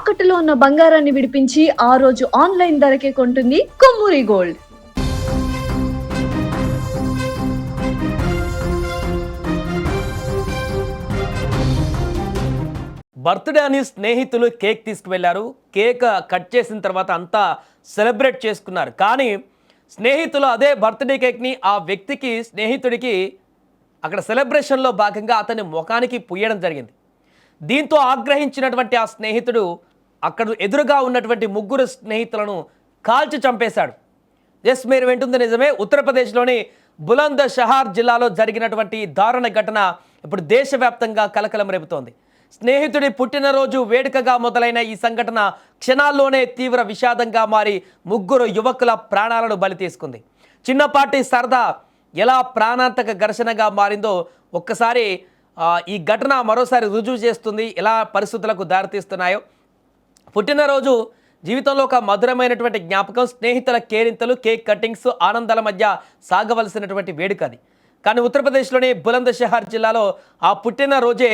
తాకట్టులో ఉన్న బంగారాన్ని విడిపించి ఆ రోజు ఆన్లైన్ ధరకే కొంటుంది కొమ్మూరి గోల్డ్. బర్త్డే అని స్నేహితులు కేక్ తీసుకువెళ్లారు. కేక్ కట్ చేసిన తర్వాత అంతా సెలబ్రేట్ చేసుకున్నారు. కానీ స్నేహితులు అదే బర్త్డే కేక్ని ఆ వ్యక్తికి స్నేహితుడికి అక్కడ సెలబ్రేషన్లో భాగంగా అతని ముఖానికి పుయ్యడం జరిగింది. దీంతో ఆగ్రహించినటువంటి ఆ స్నేహితుడు అక్కడ ఎదురుగా ఉన్నటువంటి ముగ్గురు స్నేహితులను కాల్చి చంపేశాడు. ఎస్, మీరు వింటుంది నిజమే. ఉత్తరప్రదేశ్లోని బులంద్ షహర్ జిల్లాలో జరిగినటువంటి దారుణ ఘటన ఇప్పుడు దేశవ్యాప్తంగా కలకలం రేపుతోంది. స్నేహితుడి పుట్టినరోజు వేడుకగా మొదలైన ఈ సంఘటన క్షణాల్లోనే తీవ్ర విషాదంగా మారి ముగ్గురు యువకుల ప్రాణాలను బలి తీసుకుంది. చిన్నపాటి సరదా ఎలా ప్రాణాంతక ఘర్షణగా మారిందో ఒక్కసారి ఈ ఘటన మరోసారి రుజువు చేస్తుంది, ఎలా పరిస్థితులకు దారితీస్తున్నాయో. పుట్టినరోజు జీవితంలో ఒక మధురమైనటువంటి జ్ఞాపకం. స్నేహితుల కేరింతలు, కేక్ కటింగ్స్, ఆనందాల మధ్య సాగవలసినటువంటి వేడుక అది. కానీ ఉత్తరప్రదేశ్లోని బులంద్ షహర్ జిల్లాలో ఆ పుట్టినరోజే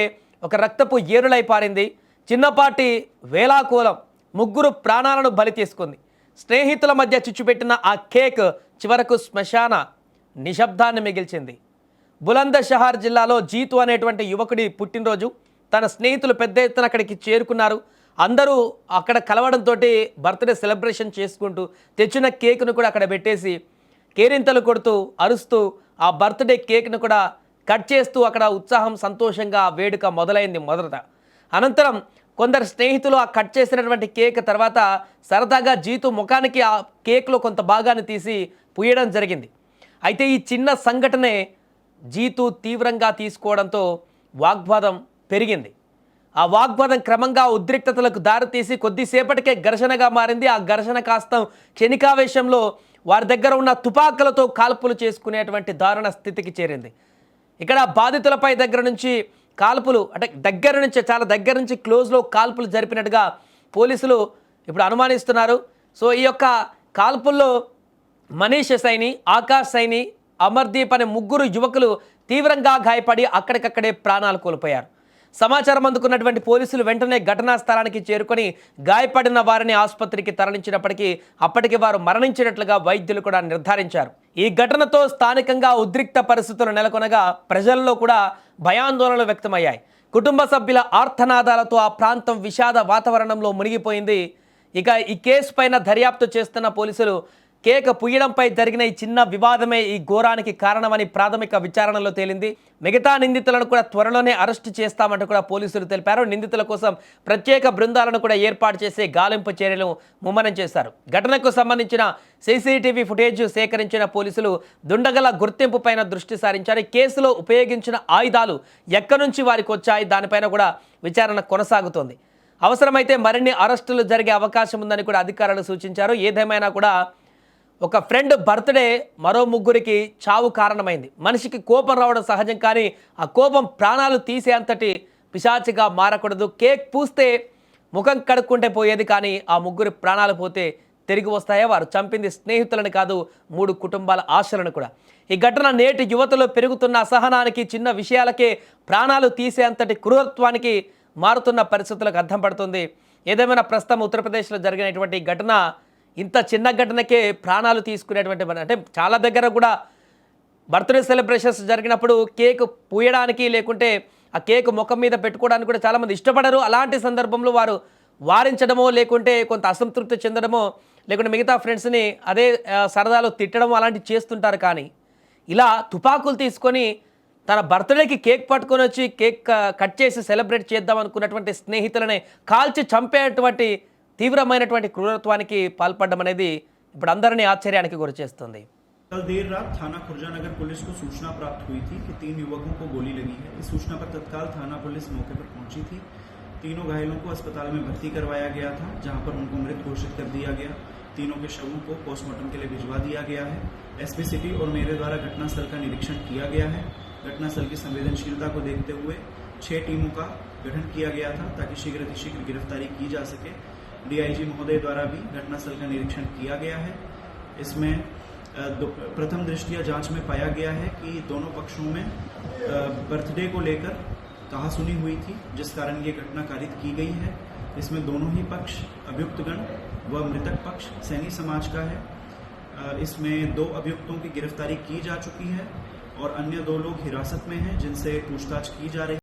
ఒక రక్తపు ఏరులై పారింది. చిన్నపాటి వేలాకోలం ముగ్గురు ప్రాణాలను బలి తీసుకుంది. స్నేహితుల మధ్య చిచ్చుపెట్టిన ఆ కేక్ చివరకు శ్మశాన నిశ్శబ్దాన్ని మిగిల్చింది. బులంద్ షహర్ జిల్లాలో జీతు అనేటువంటి యువకుడి పుట్టినరోజు. తన స్నేహితులు పెద్ద ఎత్తున అక్కడికి చేరుకున్నారు. అందరూ అక్కడ కలవడంతో బర్త్డే సెలబ్రేషన్ చేసుకుంటూ తెచ్చిన కేక్ను కూడా అక్కడ పెట్టేసి కేరింతలు కొడుతూ అరుస్తూ ఆ బర్త్డే కేక్ను కూడా కట్ చేస్తూ అక్కడ ఉత్సాహం, సంతోషంగా వేడుక మొదలైంది మొదట. అనంతరం కొందరు స్నేహితులు ఆ కట్ చేసినటువంటి కేక్ తర్వాత సరదాగా జీతు ముఖానికి ఆ కేక్లో కొంత భాగాన్ని తీసి పుయ్యడం జరిగింది. అయితే ఈ చిన్న సంఘటనే జీతు తీవ్రంగా తీసుకోవడంతో వాగ్వాదం పెరిగింది. ఆ వాగ్వాదం క్రమంగా ఉద్రిక్తతలకు దారితీసి కొద్దిసేపటికే ఘర్షణగా మారింది. ఆ ఘర్షణ కాస్త క్షణికావేశంలో వారి దగ్గర ఉన్న తుపాకులతో కాల్పులు చేసుకునేటువంటి దారుణ స్థితికి చేరింది. ఇక్కడ బాధితులపై దగ్గర నుంచి కాల్పులు, అంటే చాలా దగ్గర నుంచి క్లోజ్లో కాల్పులు జరిపినట్టుగా పోలీసులు ఇప్పుడు అనుమానిస్తున్నారు. సో ఈ యొక్క కాల్పుల్లో మనీష్ సైని, ఆకాష్ సైని, అమర్దీప్ అనే ముగ్గురు యువకులు తీవ్రంగా గాయపడి అక్కడికక్కడే ప్రాణాలు కోల్పోయారు. సమాచారం అందుకున్నటువంటి పోలీసులు వెంటనే ఘటనా స్థలానికి చేరుకొని గాయపడిన వారిని ఆసుపత్రికి తరలించినప్పటికీ అప్పటికి వారు మరణించినట్లుగా వైద్యులు కూడా నిర్ధారించారు. ఈ ఘటనతో స్థానికంగా ఉద్రిక్త పరిస్థితులు నెలకొనగా ప్రజల్లో కూడా భయాందోళనలు వ్యక్తమయ్యాయి. కుటుంబ సభ్యుల ఆర్తనాదాలతో ఆ ప్రాంతం విషాద వాతావరణంలో మునిగిపోయింది. ఇక ఈ కేసు పైన దర్యాప్తు చేస్తున్న పోలీసులు కేక్ పుయ్యడంపై జరిగిన ఈ చిన్న వివాదమే ఈ ఘోరానికి కారణమని ప్రాథమిక విచారణలో తేలింది. మిగతా నిందితులను కూడా త్వరలోనే అరెస్టు చేస్తామంటూ కూడా పోలీసులు తెలిపారు. నిందితుల కోసం ప్రత్యేక బృందాలను కూడా ఏర్పాటు చేసి గాలింపు చర్యలు ముమ్మరం చేశారు. ఘటనకు సంబంధించిన సీసీటీవీ ఫుటేజ్ సేకరించిన పోలీసులు దుండగల గుర్తింపు పైన దృష్టి సారించారు. కేసులో ఉపయోగించిన ఆయుధాలు ఎక్కడి నుంచి వారికి వచ్చాయి, దానిపైన కూడా విచారణ కొనసాగుతోంది. అవసరమైతే మరిన్ని అరెస్టులు జరిగే అవకాశం ఉందని కూడా అధికారులు సూచించారు. ఏదేమైనా కూడా ఒక ఫ్రెండ్ బర్త్డే మరో ముగ్గురికి చావు కారణమైంది. మనిషికి కోపం రావడం సహజం, కానీ ఆ కోపం ప్రాణాలు తీసే అంతటి పిశాచిగా మారకూడదు. కేక్ పూస్తే ముఖం కడుక్కుంటే పోయేది, కానీ ఆ ముగ్గురి ప్రాణాలు పోతే తిరిగి వస్తాయా? వారు చంపింది స్నేహితులను కాదు, 3 కుటుంబాల ఆశలను కూడా. ఈ ఘటన నేటి యువతలో పెరుగుతున్న అసహనానికి, చిన్న విషయాలకే ప్రాణాలు తీసే అంతటి క్రూరత్వానికి మారుతున్న పరిస్థితులకు అర్థం పడుతుంది. ఏదేమైనా ప్రస్తుతం ఉత్తరప్రదేశ్లో జరిగినటువంటి ఘటన ఇంత చిన్న ఘటనకే ప్రాణాలు తీసుకునేటువంటి, అంటే చాలా దగ్గర కూడా బర్త్డే సెలబ్రేషన్స్ జరిగినప్పుడు కేక్ పూయడానికి లేకుంటే ఆ కేక్ ముఖం మీద పెట్టుకోవడానికి కూడా చాలామంది ఇష్టపడరు. అలాంటి సందర్భంలో వారు వారించడమో లేకుంటే కొంత అసంతృప్తి చెందడమో లేకుంటే మిగతా ఫ్రెండ్స్ని అదే సరదాలో తిట్టడమో అలాంటివి చేస్తుంటారు. కానీ ఇలా తుపాకులు తీసుకొని తన బర్త్డేకి కేక్ పట్టుకొని వచ్చి కేక్ కట్ చేసి సెలబ్రేట్ చేద్దాం అనుకున్నటువంటి స్నేహితులనే కాల్చి చంపేటువంటి తీవ్రమైనటువంటి క్రూరత్వానికి పాల్పడడం అనేది ఇప్పుడు అందరినీ ఆశ్చర్యానికి గురిచేస్తుంది. कल देर रात थाना खुर्जानगर पुलिस को सूचना प्राप्त हुई थी कि 3 युवकों को गोली लगी है। इस सूचना पर तत्काल थाना पुलिस मौके पर पहुंची थी। तीनों घायलों को अस्पताल में भर्ती करवाया गया था, जहां पर उनको मृत घोषित कर दिया गया। तीनों के शवों को पोस्टमार्टम के लिए भिजवा दिया गया है। एसपी सिटी और मेरे द्वारा घटनास्थल का निरीक्षण किया गया है। घटनास्थल की संवेदनशीलता को देखते हुए 6 टीमों का गठन किया गया था, ताकि शीघ्र गिरफ्तारी की जा सके। डीआईजी महोदय द्वारा भी घटनास्थल का निरीक्षण किया गया है। इसमें प्रथम दृष्टया जांच में पाया गया है कि दोनों पक्षों में बर्थडे को लेकर कहासुनी हुई थी, जिस कारण ये घटना कारित की गई है। इसमें दोनों ही पक्ष अभियुक्तगण व मृतक पक्ष सैनी समाज का है। इसमें 2 अभियुक्तों की गिरफ्तारी की जा चुकी है और अन्य 2 लोग हिरासत में हैं जिनसे पूछताछ की जा रही है।